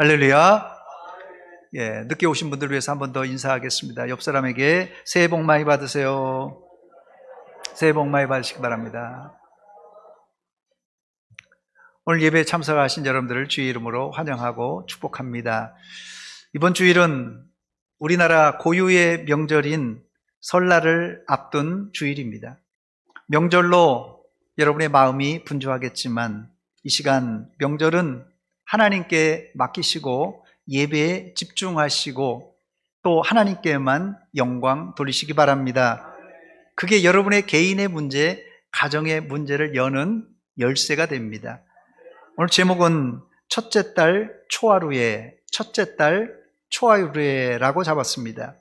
할렐루야. 예, 늦게 오신 분들을 위해서 한 번 더 인사하겠습니다. 옆 사람에게 새해 복 많이 받으세요. 새해 복 많이 받으시기 바랍니다. 오늘 예배에 참석하신 여러분들을 주의 이름으로 환영하고 축복합니다. 이번 주일은 우리나라 고유의 명절인 설날을 앞둔 주일입니다. 명절로 여러분의 마음이 분주하겠지만 이 시간 명절은 하나님께 맡기시고 예배에 집중하시고 또 하나님께만 영광 돌리시기 바랍니다. 그게 여러분의 개인의 문제, 가정의 문제를 여는 열쇠가 됩니다. 오늘 제목은 첫째 달 초하루에, 첫째 달 초하루에라고 잡았습니다.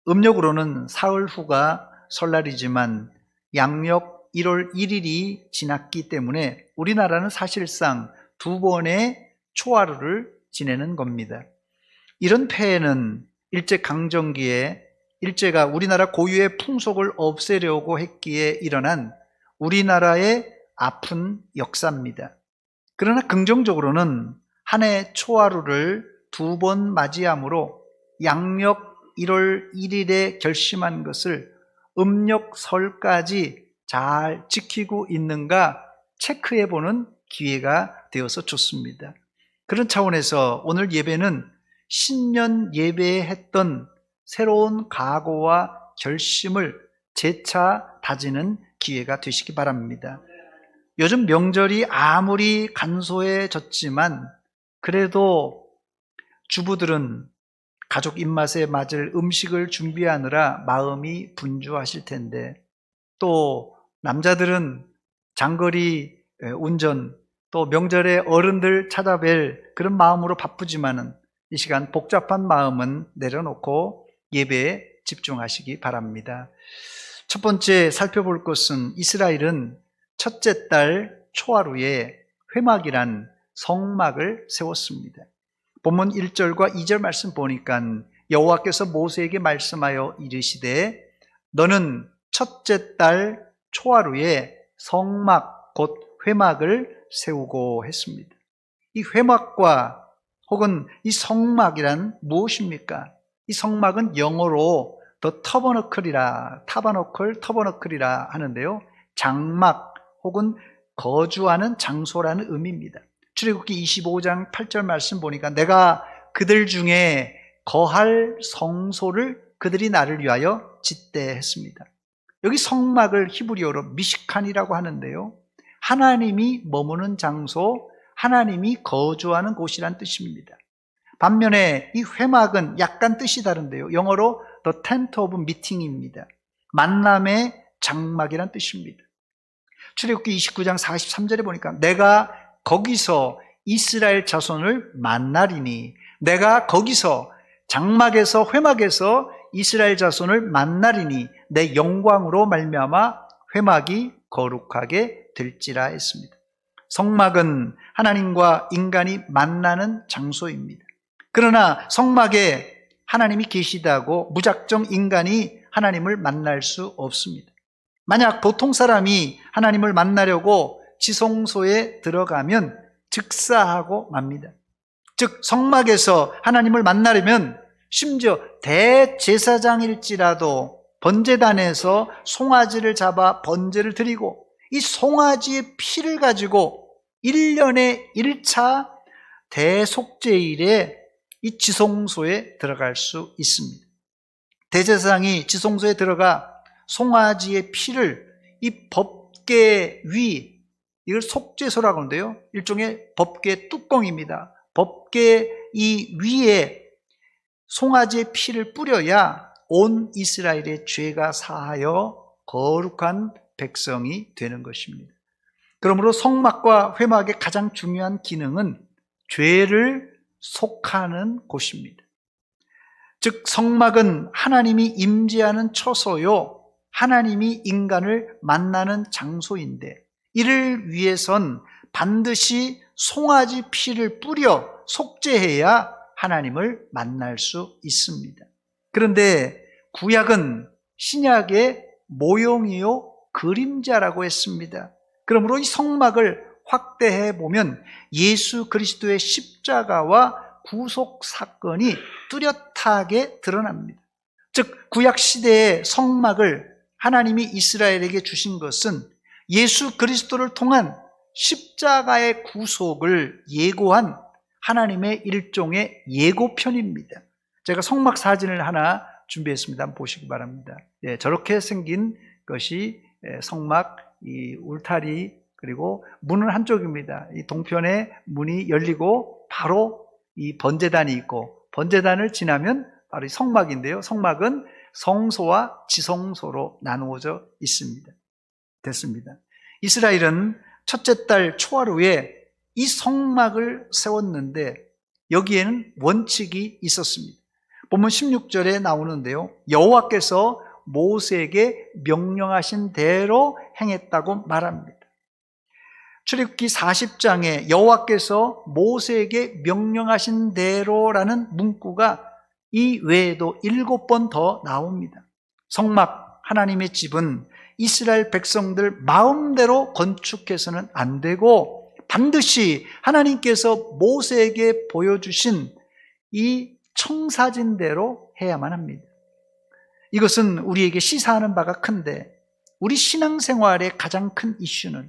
음력으로는 사흘 후가 설날이지만 양력 1월 1일이 지났기 때문에 우리나라는 사실상 두 번의 초하루를 지내는 겁니다. 이런 폐해는 일제강점기에 일제가 우리나라 고유의 풍속을 없애려고 했기에 일어난 우리나라의 아픈 역사입니다. 그러나 긍정적으로는 한 해 초하루를 두 번 맞이함으로 양력 1월 1일에 결심한 것을 음력 설까지 잘 지키고 있는가 체크해보는 기회가 되어서 좋습니다. 그런 차원에서 오늘 예배는 신년 예배에 했던 새로운 각오와 결심을 재차 다지는 기회가 되시기 바랍니다. 요즘 명절이 아무리 간소해졌지만 그래도 주부들은 가족 입맛에 맞을 음식을 준비하느라 마음이 분주하실 텐데 또 남자들은 장거리 운전 또 명절에 어른들 찾아뵐 그런 마음으로 바쁘지만은 이 시간 복잡한 마음은 내려놓고 예배에 집중하시기 바랍니다. 첫 번째 살펴볼 것은 이스라엘은 첫째 달 초하루에 회막이란 성막을 세웠습니다. 본문 1절과 2절 말씀 보니까 여호와께서 모세에게 말씀하여 이르시되 너는 첫째 달 초하루에 성막 곧 회막을 세우고 했습니다. 이 회막과 혹은 이 성막이란 무엇입니까? 이 성막은 영어로 the 터버너클이라 하는데요. 장막 혹은 거주하는 장소라는 의미입니다. 출애굽기 25장 8절 말씀 보니까 내가 그들 중에 거할 성소를 그들이 나를 위하여 짓되 했습니다. 여기 성막을 히브리어로 미시칸이라고 하는데요. 하나님이 머무는 장소, 하나님이 거주하는 곳이란 뜻입니다. 반면에 이 회막은 약간 뜻이 다른데요. 영어로 The Tent of Meeting입니다. 만남의 장막이란 뜻입니다. 출애굽기 29장 43절에 보니까 내가 거기서 이스라엘 자손을 만나리니 내가 거기서 장막에서 회막에서 이스라엘 자손을 만나리니 내 영광으로 말미암아 회막이 거룩하게 될지라 했습니다. 성막은 하나님과 인간이 만나는 장소입니다. 그러나 성막에 하나님이 계시다고 무작정 인간이 하나님을 만날 수 없습니다. 만약 보통 사람이 하나님을 만나려고 지성소에 들어가면 즉사하고 맙니다. 즉 성막에서 하나님을 만나려면 심지어 대제사장일지라도 번제단에서 송아지를 잡아 번제를 드리고 이 송아지의 피를 가지고 1년에 1차 대속죄일에 이 지성소에 들어갈 수 있습니다. 대제사장이 지성소에 들어가 송아지의 피를 이 법궤 위, 이걸 속죄소라고 하는데요. 일종의 법궤 뚜껑입니다. 법궤 이 위에 송아지의 피를 뿌려야 온 이스라엘의 죄가 사하여 거룩한 백성이 되는 것입니다. 그러므로 성막과 회막의 가장 중요한 기능은 죄를 속하는 곳입니다. 즉 성막은 하나님이 임재하는 처소요 하나님이 인간을 만나는 장소인데 이를 위해선 반드시 송아지 피를 뿌려 속죄해야 하나님을 만날 수 있습니다. 그런데 구약은 신약의 모형이요 그림자라고 했습니다. 그러므로 이 성막을 확대해 보면 예수 그리스도의 십자가와 구속 사건이 뚜렷하게 드러납니다. 즉 구약 시대의 성막을 하나님이 이스라엘에게 주신 것은 예수 그리스도를 통한 십자가의 구속을 예고한 하나님의 일종의 예고편입니다. 제가 성막 사진을 하나 준비했습니다. 한번 보시기 바랍니다. 예, 저렇게 생긴 것이 성막, 이 울타리, 그리고 문은 한쪽입니다. 이 동편에 문이 열리고 바로 이 번제단이 있고, 번제단을 지나면 바로 이 성막인데요. 성막은 성소와 지성소로 나누어져 있습니다. 됐습니다. 이스라엘은 첫째 달 초하루에 이 성막을 세웠는데 여기에는 원칙이 있었습니다. 본문 16절에 나오는데요. 여호와께서 모세에게 명령하신 대로 행했다고 말합니다. 출애굽기 40장에 여호와께서 모세에게 명령하신 대로라는 문구가 이 외에도 7번 더 나옵니다. 성막, 하나님의 집은 이스라엘 백성들 마음대로 건축해서는 안 되고 반드시 하나님께서 모세에게 보여주신 이 청사진대로 해야만 합니다. 이것은 우리에게 시사하는 바가 큰데, 우리 신앙생활의 가장 큰 이슈는,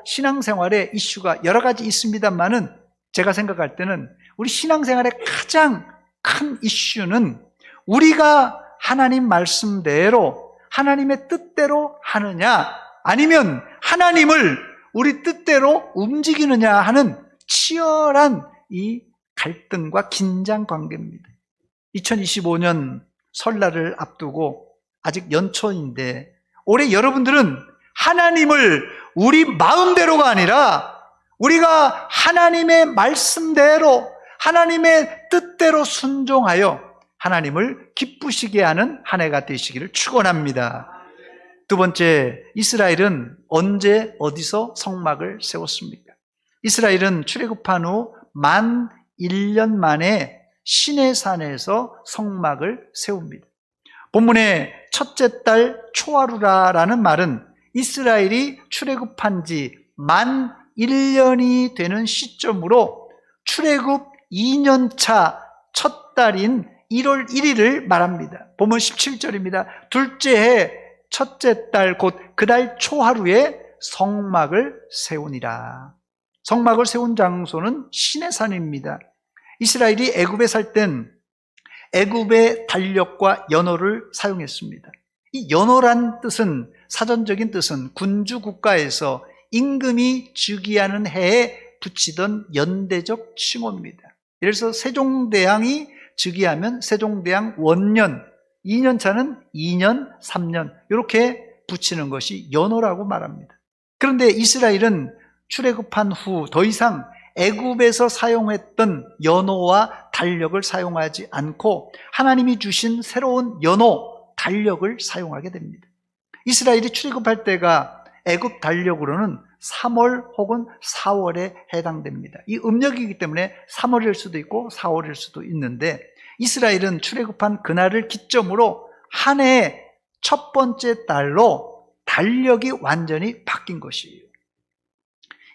신앙생활의 이슈가 여러 가지 있습니다만은 제가 생각할 때는 우리 신앙생활의 가장 큰 이슈는 우리가 하나님 말씀대로 하나님의 뜻대로 하느냐, 아니면 하나님을 우리 뜻대로 움직이느냐 하는 치열한 이 갈등과 긴장 관계입니다. 2025년 설날을 앞두고 아직 연초인데, 올해 여러분들은 하나님을 우리 마음대로가 아니라 우리가 하나님의 말씀대로, 하나님의 뜻대로 순종하여 하나님을 기쁘시게 하는 한 해가 되시기를 축원합니다. 두 번째, 이스라엘은 언제 어디서 성막을 세웠습니까? 이스라엘은 출애굽한 후 만 1년 만에 시내산에서 성막을 세웁니다. 본문의 첫째 달 초하루라라는 말은 이스라엘이 출애굽한 지 만 1년이 되는 시점으로 출애굽 2년차 첫 달인 1월 1일을 말합니다. 본문 17절입니다. 둘째 해 첫째 달 곧 그 달 초하루에 성막을 세우니라. 성막을 세운 장소는 시내산입니다. 이스라엘이 애굽에 살 땐 애굽의 달력과 연호를 사용했습니다. 이 연호란 뜻은, 사전적인 뜻은 군주 국가에서 임금이 즉위하는 해에 붙이던 연대적 칭호입니다. 예를 들어서 세종대왕이 즉위하면 세종대왕 원년, 2년차는 2년, 3년 이렇게 붙이는 것이 연호라고 말합니다. 그런데 이스라엘은 출애굽한 후 더 이상 애굽에서 사용했던 연호와 달력을 사용하지 않고 하나님이 주신 새로운 연호, 달력을 사용하게 됩니다. 이스라엘이 출애굽할 때가 애굽 달력으로는 3월 혹은 4월에 해당됩니다. 이 음력이기 때문에 3월일 수도 있고 4월일 수도 있는데, 이스라엘은 출애굽한 그날을 기점으로 한 해의 첫 번째 달로 달력이 완전히 바뀐 것이에요.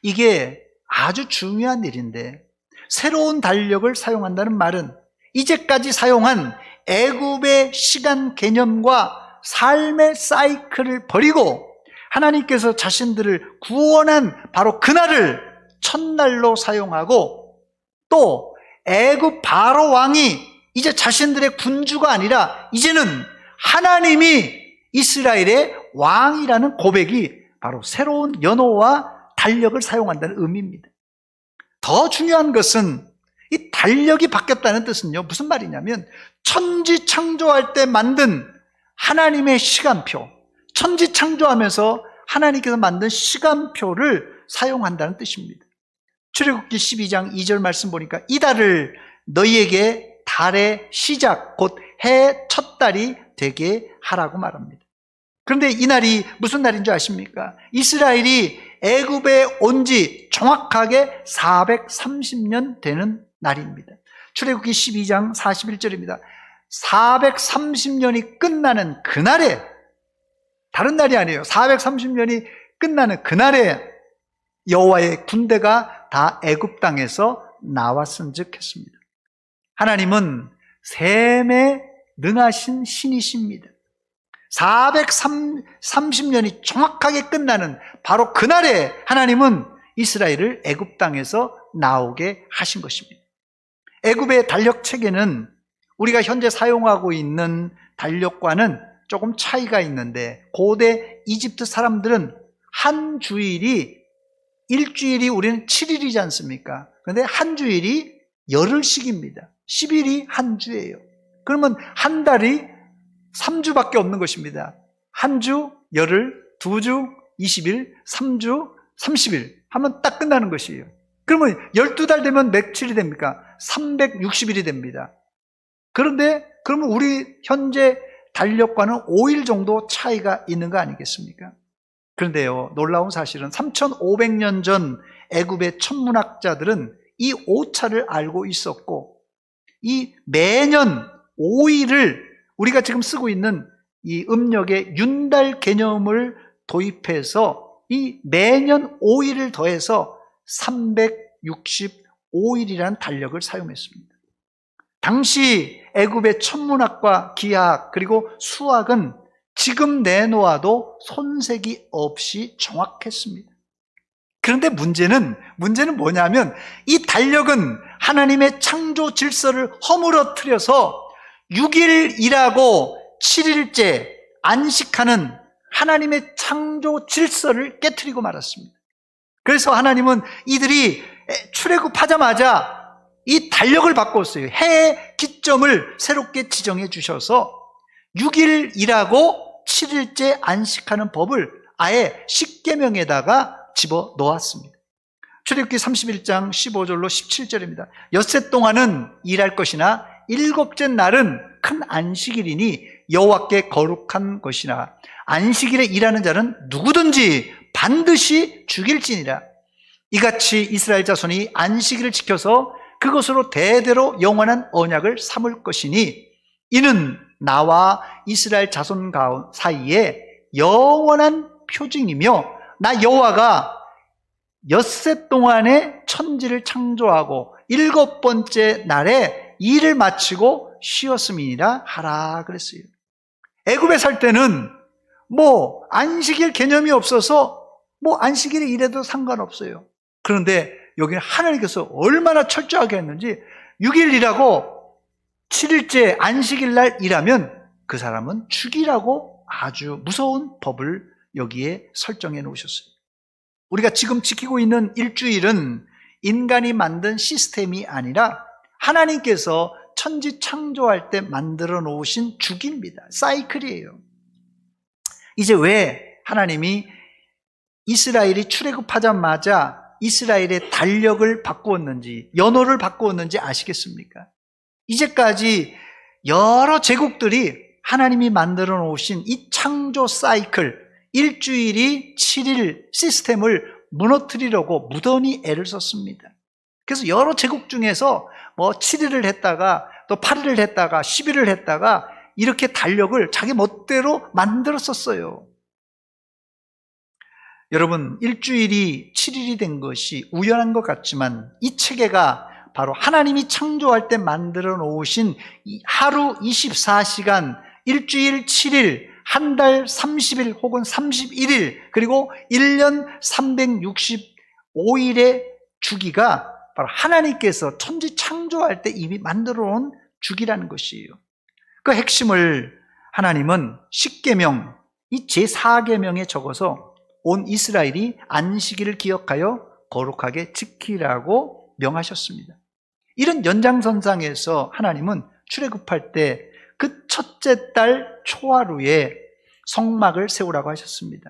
이게 아주 중요한 일인데, 새로운 달력을 사용한다는 말은 이제까지 사용한 애굽의 시간 개념과 삶의 사이클을 버리고 하나님께서 자신들을 구원한 바로 그날을 첫날로 사용하고, 또 애굽 바로 왕이 이제 자신들의 군주가 아니라 이제는 하나님이 이스라엘의 왕이라는 고백이 바로 새로운 연호와 달력을 사용한다는 의미입니다. 더 중요한 것은 이 달력이 바뀌었다는 뜻은요, 무슨 말이냐면 천지 창조할 때 만든 하나님의 시간표, 천지 창조하면서 하나님께서 만든 시간표를 사용한다는 뜻입니다. 출애굽기 12장 2절 말씀 보니까 이 달을 너희에게 달의 시작, 곧 해 첫 달이 되게 하라고 말합니다. 그런데 이 날이 무슨 날인 줄 아십니까? 이스라엘이 애굽에 온 지 정확하게 430년 되는 날입니다. 출애굽기 12장 41절입니다. 430년이 끝나는 그날에, 다른 날이 아니에요. 430년이 끝나는 그날에 여호와의 군대가 다 애굽 땅에서 나왔은즉 했습니다. 하나님은 셈에 능하신 신이십니다. 430년이 정확하게 끝나는 바로 그날에 하나님은 이스라엘을 애굽 땅에서 나오게 하신 것입니다. 애굽의 달력 체계는 우리가 현재 사용하고 있는 달력과는 조금 차이가 있는데, 고대 이집트 사람들은 한 주일이, 일주일이 우리는 7일이지 않습니까? 그런데 한 주일이 열흘씩입니다. 10일이 한 주예요. 그러면 한 달이 3주밖에 없는 것입니다. 한 주, 열흘, 2주, 20일, 3주, 30일 하면 딱 끝나는 것이에요. 그러면 12달 되면 며칠이 됩니까? 360일이 됩니다. 그런데 그러면 우리 현재 달력과는 5일 정도 차이가 있는 거 아니겠습니까? 그런데요, 놀라운 사실은 3500년 전 애굽의 천문학자들은 이 오차를 알고 있었고, 이 매년 5일을 우리가 지금 쓰고 있는 이 음력의 윤달 개념을 도입해서 이 매년 5일을 더해서 365일이라는 달력을 사용했습니다. 당시 애굽의 천문학과 기하학 그리고 수학은 지금 내놓아도 손색이 없이 정확했습니다. 그런데 문제는 뭐냐면, 이 달력은 하나님의 창조 질서를 허물어뜨려서 6일 일하고 7일째 안식하는 하나님의 창조 질서를 깨트리고 말았습니다. 그래서 하나님은 이들이 출애굽하자마자 이 달력을 바꿨어요. 해의 기점을 새롭게 지정해 주셔서 6일 일하고 7일째 안식하는 법을 아예 십계명에다가 집어 넣었습니다. 출애굽기 31장 15절로 17절입니다. 엿새 동안은 일할 것이나 일곱째 날은 큰 안식일이니 여호와께 거룩한 것이나 안식일에 일하는 자는 누구든지 반드시 죽일지니라. 이같이 이스라엘 자손이 안식일을 지켜서 그것으로 대대로 영원한 언약을 삼을 것이니 이는 나와 이스라엘 자손 사이에 영원한 표징이며 나 여호와가 엿새 동안에 천지를 창조하고 일곱 번째 날에 일을 마치고 쉬었음이니라 하라 그랬어요. 애굽에 살 때는 안식일 개념이 없어서 안식일에 일해도 상관없어요. 그런데 여기는 하나님께서 얼마나 철저하게 했는지 6일 일하고 7일째 안식일 날 일하면 그 사람은 죽이라고 아주 무서운 법을 여기에 설정해 놓으셨어요. 우리가 지금 지키고 있는 일주일은 인간이 만든 시스템이 아니라 하나님께서 천지 창조할 때 만들어 놓으신 주기입니다. 사이클이에요. 이제 왜 하나님이 이스라엘이 출애굽하자마자 이스라엘의 달력을 바꾸었는지, 연호를 바꾸었는지 아시겠습니까? 이제까지 여러 제국들이 하나님이 만들어 놓으신 이 창조 사이클, 일주일이 7일 시스템을 무너뜨리려고 무던히 애를 썼습니다. 그래서 여러 제국 중에서 7일을 했다가 또 8일을 했다가 10일을 했다가 이렇게 달력을 자기 멋대로 만들었었어요. 여러분, 일주일이 7일이 된 것이 우연한 것 같지만 이 체계가 바로 하나님이 창조할 때 만들어 놓으신 하루 24시간, 일주일 7일, 한 달 30일 혹은 31일, 그리고 1년 365일의 주기가 바로 하나님께서 천지 창조할 때 이미 만들어 놓은 주기라는 것이에요. 그 핵심을 하나님은 십계명, 이 제4계명에 적어서 온 이스라엘이 안식일을 기억하여 거룩하게 지키라고 명하셨습니다. 이런 연장선상에서 하나님은 출애굽할 때 그 첫째 달 초하루에 성막을 세우라고 하셨습니다.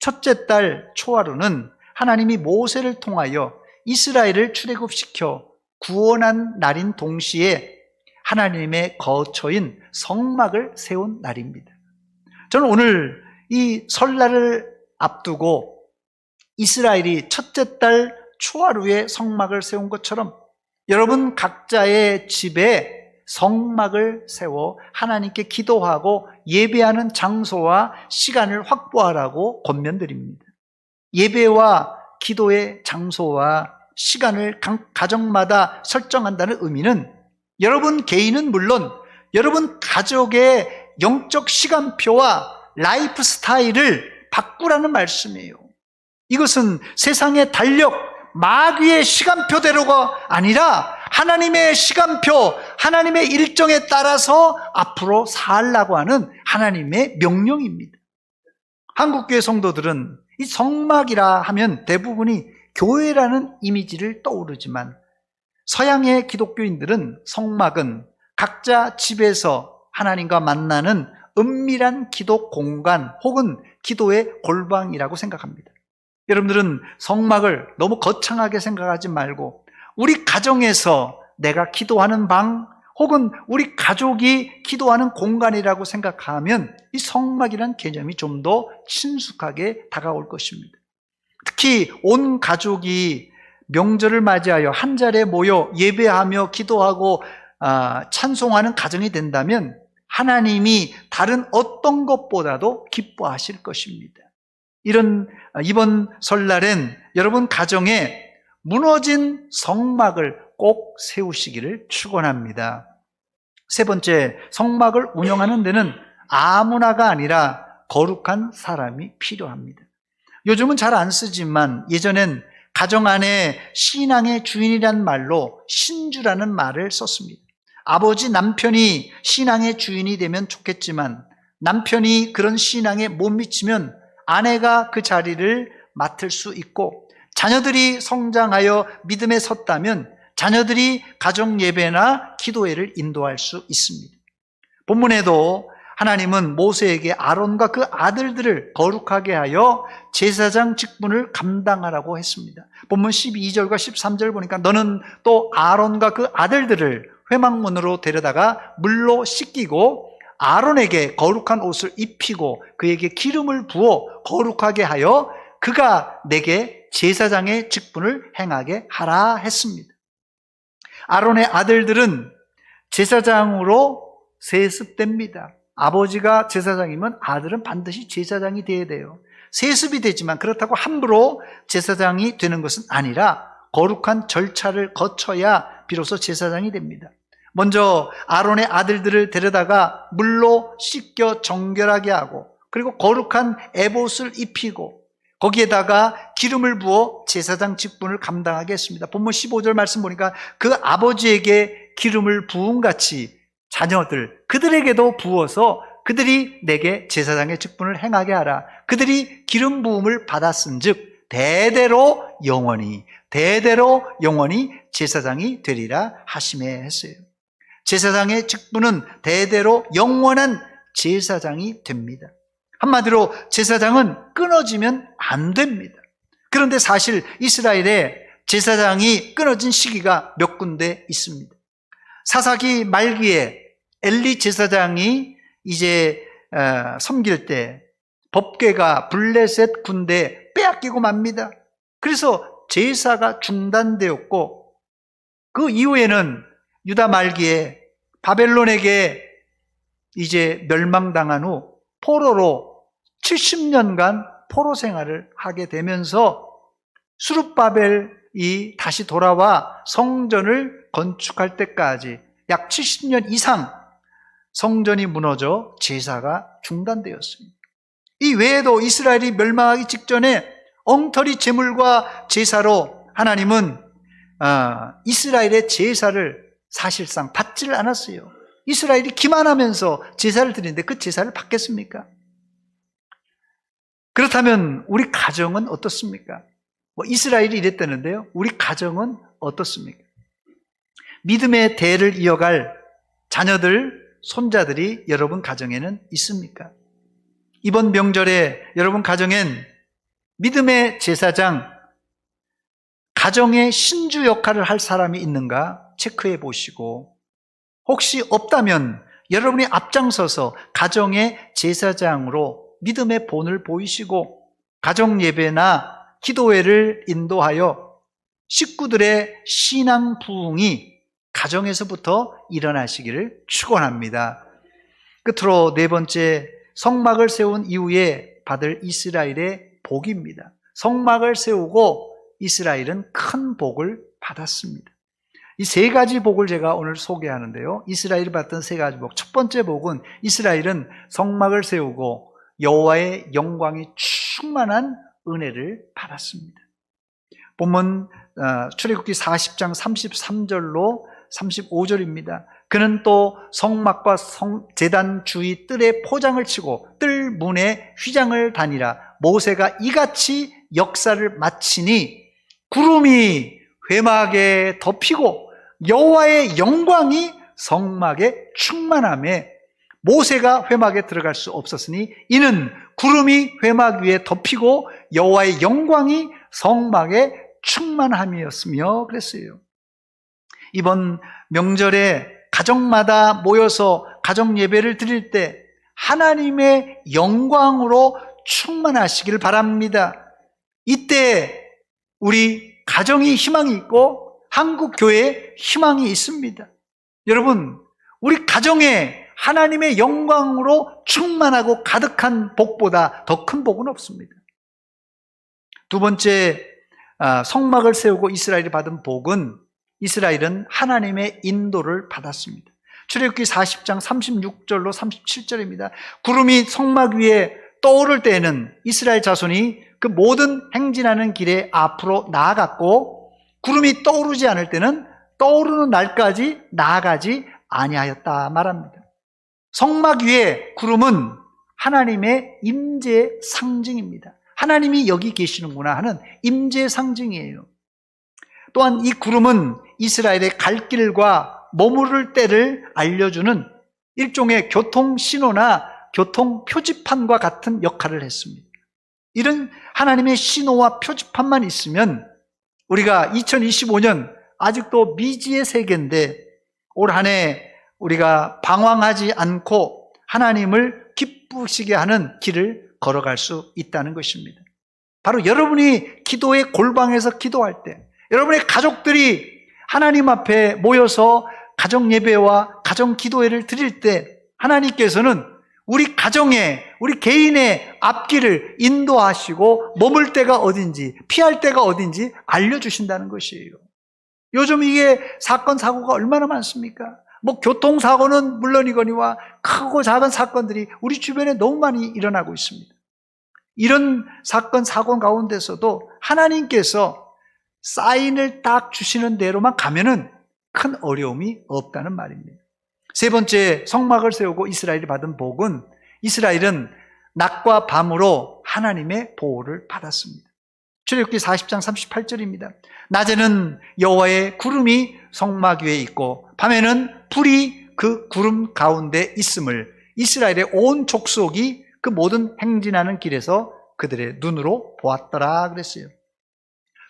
첫째 달 초하루는 하나님이 모세를 통하여 이스라엘을 출애굽시켜 구원한 날인 동시에 하나님의 거처인 성막을 세운 날입니다. 저는 오늘 이 설날을 앞두고 이스라엘이 첫째 달 초하루에 성막을 세운 것처럼 여러분 각자의 집에 성막을 세워 하나님께 기도하고 예배하는 장소와 시간을 확보하라고 권면드립니다. 예배와 기도의 장소와 시간을 가정마다 설정한다는 의미는 여러분 개인은 물론 여러분 가족의 영적 시간표와 라이프 스타일을 바꾸라는 말씀이에요. 이것은 세상의 달력, 마귀의 시간표대로가 아니라 하나님의 시간표, 하나님의 일정에 따라서 앞으로 살라고 하는 하나님의 명령입니다. 한국교회 성도들은 이 성막이라 하면 대부분이 교회라는 이미지를 떠오르지만 서양의 기독교인들은 성막은 각자 집에서 하나님과 만나는 은밀한 기도 공간 혹은 기도의 골방이라고 생각합니다. 여러분들은 성막을 너무 거창하게 생각하지 말고 우리 가정에서 내가 기도하는 방 혹은 우리 가족이 기도하는 공간이라고 생각하면 이 성막이라는 개념이 좀 더 친숙하게 다가올 것입니다. 특히 온 가족이 명절을 맞이하여 한 자리에 모여 예배하며 기도하고 찬송하는 가정이 된다면 하나님이 다른 어떤 것보다도 기뻐하실 것입니다. 이번 설날엔 여러분 가정에 무너진 성막을 꼭 세우시기를 축원합니다. 세 번째, 성막을 운영하는 데는 아무나가 아니라 거룩한 사람이 필요합니다. 요즘은 잘 안 쓰지만 예전엔 가정 안에 신앙의 주인이란 말로 신주라는 말을 썼습니다. 아버지 남편이 신앙의 주인이 되면 좋겠지만 남편이 그런 신앙에 못 미치면 아내가 그 자리를 맡을 수 있고 자녀들이 성장하여 믿음에 섰다면 자녀들이 가정 예배나 기도회를 인도할 수 있습니다. 본문에도 하나님은 모세에게 아론과 그 아들들을 거룩하게 하여 제사장 직분을 감당하라고 했습니다. 본문 12절과 13절 보니까 너는 또 아론과 그 아들들을 회막문으로 데려다가 물로 씻기고 아론에게 거룩한 옷을 입히고 그에게 기름을 부어 거룩하게 하여 그가 내게 제사장의 직분을 행하게 하라 했습니다. 아론의 아들들은 제사장으로 세습됩니다. 아버지가 제사장이면 아들은 반드시 제사장이 되어야 돼요. 세습이 되지만 그렇다고 함부로 제사장이 되는 것은 아니라 거룩한 절차를 거쳐야 비로소 제사장이 됩니다. 먼저 아론의 아들들을 데려다가 물로 씻겨 정결하게 하고 그리고 거룩한 에봇을 입히고 거기에다가 기름을 부어 제사장 직분을 감당하게 했습니다. 본문 15절 말씀 보니까 그 아버지에게 기름을 부은 같이 자녀들 그들에게도 부어서 그들이 내게 제사장의 직분을 행하게 하라. 그들이 기름 부음을 받았은즉 대대로 영원히 제사장이 되리라 하시매 했어요. 제사장의 직분은 대대로 영원한 제사장이 됩니다. 한마디로 제사장은 끊어지면 안 됩니다. 그런데 사실 이스라엘에 제사장이 끊어진 시기가 몇 군데 있습니다. 사사기 말기에 엘리 제사장이 이제 섬길 때 법궤가 블레셋 군대에 빼앗기고 맙니다. 그래서 제사가 중단되었고 그 이후에는 유다 말기에 바벨론에게 이제 멸망당한 후 포로로 70년간 포로 생활을 하게 되면서 수룹바벨이 다시 돌아와 성전을 건축할 때까지 약 70년 이상 성전이 무너져 제사가 중단되었습니다. 이 외에도 이스라엘이 멸망하기 직전에 엉터리 제물과 제사로 하나님은 이스라엘의 제사를 사실상 받지를 않았어요. 이스라엘이 기만하면서 제사를 드리는데 그 제사를 받겠습니까? 그렇다면 우리 가정은 어떻습니까? 이스라엘이 이랬다는데요. 우리 가정은 어떻습니까? 믿음의 대를 이어갈 자녀들, 손자들이 여러분 가정에는 있습니까? 이번 명절에 여러분 가정엔 믿음의 제사장, 가정의 신주 역할을 할 사람이 있는가 체크해 보시고 혹시 없다면 여러분이 앞장서서 가정의 제사장으로 믿음의 본을 보이시고 가정 예배나 기도회를 인도하여 식구들의 신앙 부흥이 가정에서부터 일어나시기를 축원합니다. 끝으로 네 번째, 성막을 세운 이후에 받을 이스라엘의 복입니다. 성막을 세우고 이스라엘은 큰 복을 받았습니다. 이 세 가지 복을 제가 오늘 소개하는데요. 이스라엘이 받던 세 가지 복. 첫 번째 복은 이스라엘은 성막을 세우고 여호와의 영광이 충만한 은혜를 받았습니다. 본문 출애굽기 40장 33절로 35절입니다. 그는 또 성막과 제단 주위 뜰에 포장을 치고 뜰 문에 휘장을 다니라. 모세가 이같이 역사를 마치니 구름이 회막에 덮이고 여호와의 영광이 성막에 충만하며 모세가 회막에 들어갈 수 없었으니 이는 구름이 회막 위에 덮이고 여호와의 영광이 성막에 충만함이었으며 그랬어요. 이번 명절에 가정마다 모여서 가정 예배를 드릴 때 하나님의 영광으로 충만하시길 바랍니다. 이때 우리 가정이 희망이 있고 한국 교회에 희망이 있습니다. 여러분, 우리 가정에 하나님의 영광으로 충만하고 가득한 복보다 더 큰 복은 없습니다. 두 번째, 성막을 세우고 이스라엘이 받은 복은 이스라엘은 하나님의 인도를 받았습니다. 출애굽기 40장 36절로 37절입니다. 구름이 성막 위에 떠오를 때에는 이스라엘 자손이 그 모든 행진하는 길에 앞으로 나아갔고 구름이 떠오르지 않을 때는 떠오르는 날까지 나아가지 아니하였다 말합니다. 성막 위에 구름은 하나님의 임재의 상징입니다. 하나님이 여기 계시는구나 하는 임재의 상징이에요. 또한 이 구름은 이스라엘의 갈 길과 머무를 때를 알려주는 일종의 교통 신호나 교통 표지판과 같은 역할을 했습니다. 이런 하나님의 신호와 표지판만 있으면 우리가 2025년 아직도 미지의 세계인데 올 한 해 우리가 방황하지 않고 하나님을 기쁘시게 하는 길을 걸어갈 수 있다는 것입니다. 바로 여러분이 기도의 골방에서 기도할 때, 여러분의 가족들이 하나님 앞에 모여서 가정 예배와 가정 기도회를 드릴 때 하나님께서는 우리 가정에, 우리 개인의 앞길을 인도하시고 머물 때가 어딘지, 피할 때가 어딘지 알려주신다는 것이에요. 요즘 이게 사건, 사고가 얼마나 많습니까? 교통사고는 물론이거니와 크고 작은 사건들이 우리 주변에 너무 많이 일어나고 있습니다. 이런 사건, 사고 가운데서도 하나님께서 사인을 딱 주시는 대로만 가면은 큰 어려움이 없다는 말입니다. 세 번째, 성막을 세우고 이스라엘이 받은 복은 이스라엘은 낮과 밤으로 하나님의 보호를 받았습니다. 출애굽기 40장 38절입니다. 낮에는 여호와의 구름이 성막 위에 있고 밤에는 불이 그 구름 가운데 있음을 이스라엘의 온 족속이 그 모든 행진하는 길에서 그들의 눈으로 보았더라 그랬어요.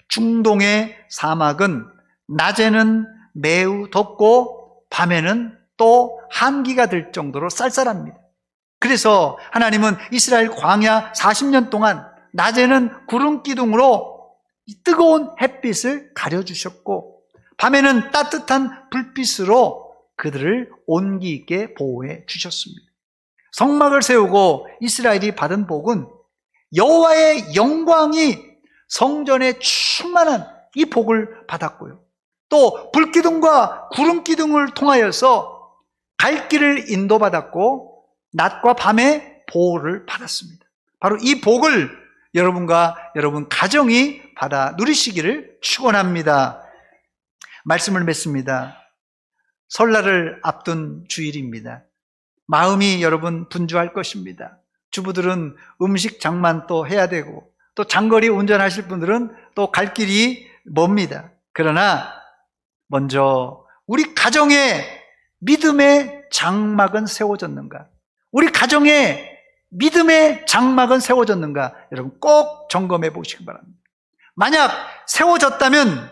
중동의 사막은 낮에는 매우 덥고 밤에는 또 한기가 들 정도로 쌀쌀합니다. 그래서 하나님은 이스라엘 광야 40년 동안 낮에는 구름 기둥으로 뜨거운 햇빛을 가려주셨고 밤에는 따뜻한 불빛으로 그들을 온기 있게 보호해 주셨습니다. 성막을 세우고 이스라엘이 받은 복은 여호와의 영광이 성전에 충만한 이 복을 받았고요. 또 불기둥과 구름기둥을 통하여서 갈 길을 인도받았고 낮과 밤에 보호를 받았습니다. 바로 이 복을 여러분과 여러분 가정이 받아 누리시기를 축원합니다. 말씀을 맺습니다. 설날을 앞둔 주일입니다. 마음이 여러분 분주할 것입니다. 주부들은 음식 장만 또 해야 되고 또 장거리 운전하실 분들은 또 갈 길이 멉니다. 그러나 먼저 우리 가정에 믿음의 장막은 세워졌는가? 우리 가정에 믿음의 장막은 세워졌는가? 여러분 꼭 점검해 보시기 바랍니다. 만약 세워졌다면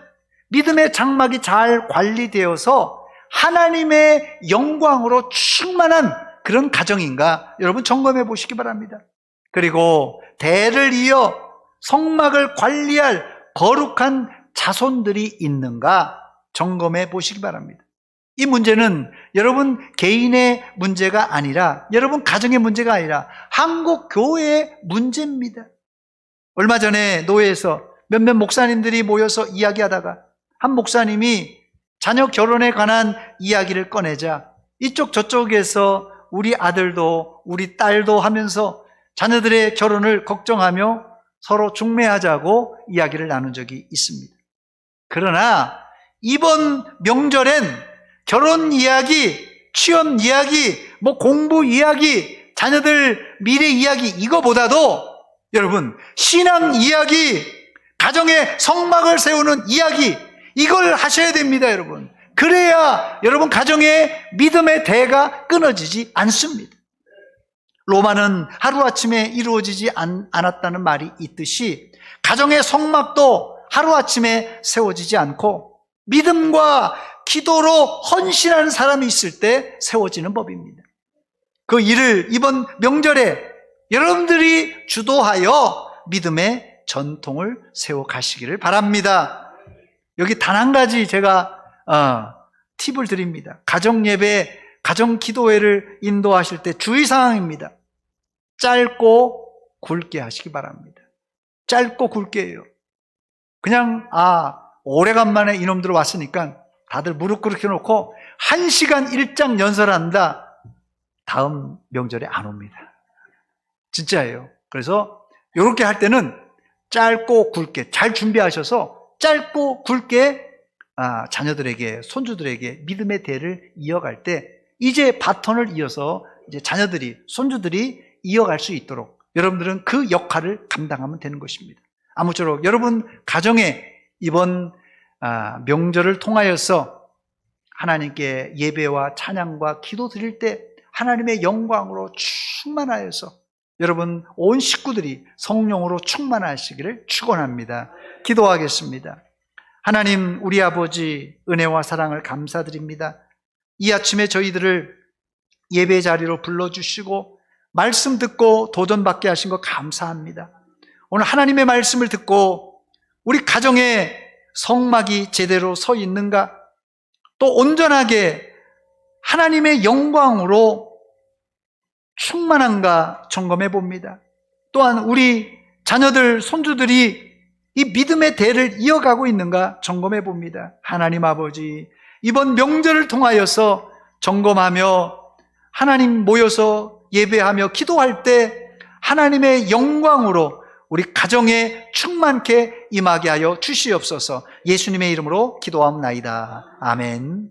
믿음의 장막이 잘 관리되어서 하나님의 영광으로 충만한 그런 가정인가? 여러분 점검해 보시기 바랍니다. 그리고 대를 이어 성막을 관리할 거룩한 자손들이 있는가? 점검해 보시기 바랍니다. 이 문제는 여러분 개인의 문제가 아니라 여러분 가정의 문제가 아니라 한국 교회의 문제입니다. 얼마 전에 노회에서 몇몇 목사님들이 모여서 이야기하다가 한 목사님이 자녀 결혼에 관한 이야기를 꺼내자 이쪽 저쪽에서 우리 아들도 우리 딸도 하면서 자녀들의 결혼을 걱정하며 서로 중매하자고 이야기를 나눈 적이 있습니다. 그러나 이번 명절엔 결혼 이야기, 취업 이야기, 공부 이야기, 자녀들 미래 이야기 이거보다도 여러분 신앙 이야기, 가정의 성막을 세우는 이야기 이걸 하셔야 됩니다, 여러분. 그래야 여러분 가정의 믿음의 대가 끊어지지 않습니다. 로마는 하루아침에 이루어지지 않았다는 말이 있듯이 가정의 성막도 하루아침에 세워지지 않고 믿음과 기도로 헌신하는 사람이 있을 때 세워지는 법입니다. 그 일을 이번 명절에 여러분들이 주도하여 믿음의 전통을 세워 가시기를 바랍니다. 여기 단 한 가지 제가 팁을 드립니다. 가정예배, 가정기도회를 인도하실 때 주의사항입니다. 짧고 굵게 하시기 바랍니다. 짧고 굵게예요. 그냥 오래간만에 이놈들 왔으니까 다들 무릎 꿇게 놓고 1시간 1장 연설한다. 다음 명절에 안 옵니다. 진짜예요. 그래서 이렇게 할 때는 짧고 굵게 잘 준비하셔서 짧고 굵게 자녀들에게, 손주들에게 믿음의 대를 이어갈 때 이제 바톤을 이어서 이제 자녀들이, 손주들이 이어갈 수 있도록 여러분들은 그 역할을 감당하면 되는 것입니다. 아무쪼록 여러분 가정에 이번 명절을 통하여서 하나님께 예배와 찬양과 기도 드릴 때 하나님의 영광으로 충만하여서 여러분 온 식구들이 성령으로 충만하시기를 축원합니다. 기도하겠습니다. 하나님 우리 아버지 은혜와 사랑을 감사드립니다. 이 아침에 저희들을 예배 자리로 불러주시고 말씀 듣고 도전받게 하신 것 감사합니다. 오늘 하나님의 말씀을 듣고 우리 가정에 성막이 제대로 서 있는가, 또 온전하게 하나님의 영광으로 충만한가 점검해 봅니다. 또한 우리 자녀들, 손주들이 이 믿음의 대를 이어가고 있는가 점검해 봅니다. 하나님 아버지, 이번 명절을 통하여서 점검하며 하나님 모여서 예배하며 기도할 때 하나님의 영광으로 우리 가정에 충만케 임하게 하여 주시옵소서. 예수님의 이름으로 기도하옵나이다. 아멘.